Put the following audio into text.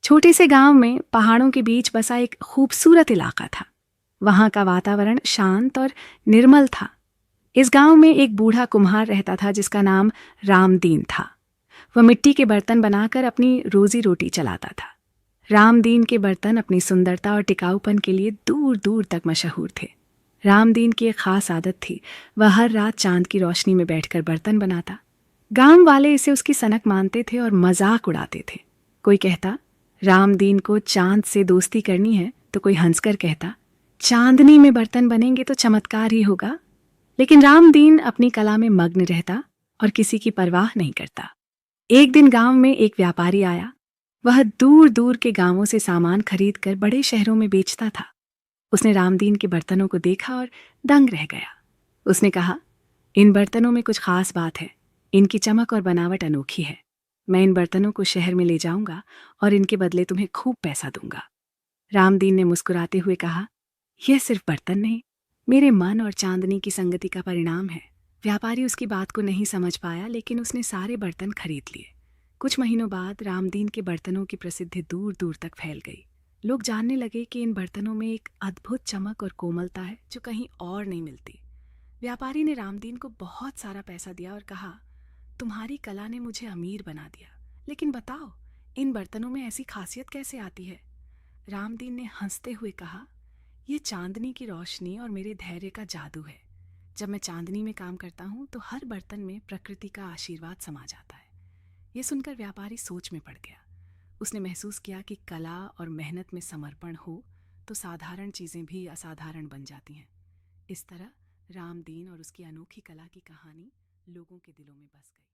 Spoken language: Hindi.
छोटे से गांव में पहाड़ों के बीच बसा एक खूबसूरत इलाका था। वहां का वातावरण शांत और निर्मल था। इस गांव में एक बूढ़ा कुम्हार रहता था जिसका नाम रामदीन था। वह मिट्टी के बर्तन बनाकर अपनी रोजी रोटी चलाता था। रामदीन के बर्तन अपनी सुंदरता और टिकाऊपन के लिए दूर दूर तक मशहूर थे। रामदीन की एक खास आदत थी, वह हर रात चांद की रोशनी में बैठकर बर्तन बनाता। गांव वाले इसे उसकी सनक मानते थे और मजाक उड़ाते थे। कोई कहता रामदीन को चांद से दोस्ती करनी है, तो कोई हंसकर कहता चांदनी में बर्तन बनेंगे तो चमत्कार ही होगा। लेकिन रामदीन अपनी कला में मग्न रहता और किसी की परवाह नहीं करता। एक दिन गांव में एक व्यापारी आया। वह दूर दूर के गांवों से सामान खरीद कर बड़े शहरों में बेचता था। उसने रामदीन के बर्तनों को देखा और दंग रह गया। उसने कहा, इन बर्तनों में कुछ खास बात है। इनकी चमक और बनावट अनोखी है। मैं इन बर्तनों को शहर में ले जाऊंगा और इनके बदले तुम्हें खूब पैसा दूंगा। रामदीन ने मुस्कुराते हुए कहा, यह सिर्फ बर्तन नहीं, मेरे मन और चांदनी की संगति का परिणाम है। व्यापारी उसकी बात को नहीं समझ पाया, लेकिन उसने सारे बर्तन खरीद लिए। कुछ महीनों बाद रामदीन के बर्तनों की प्रसिद्धि दूर दूर तक फैल गई। लोग जानने लगे कि इन बर्तनों में एक अद्भुत चमक और कोमलता है जो कहीं और नहीं मिलती। व्यापारी ने रामदीन को बहुत सारा पैसा दिया और कहा, तुम्हारी कला ने मुझे अमीर बना दिया, लेकिन बताओ इन बर्तनों में ऐसी खासियत कैसे आती है। रामदीन ने हंसते हुए कहा, यह चांदनी की रोशनी और मेरे धैर्य का जादू है। जब मैं चांदनी में काम करता हूँ तो हर बर्तन में प्रकृति का आशीर्वाद समा जाता है। यह सुनकर व्यापारी सोच में पड़ गया। उसने महसूस किया कि कला और मेहनत में समर्पण हो तो साधारण चीजें भी असाधारण बन जाती हैं। इस तरह रामदीन और उसकी अनोखी कला की कहानी लोगों के दिलों में बस गई।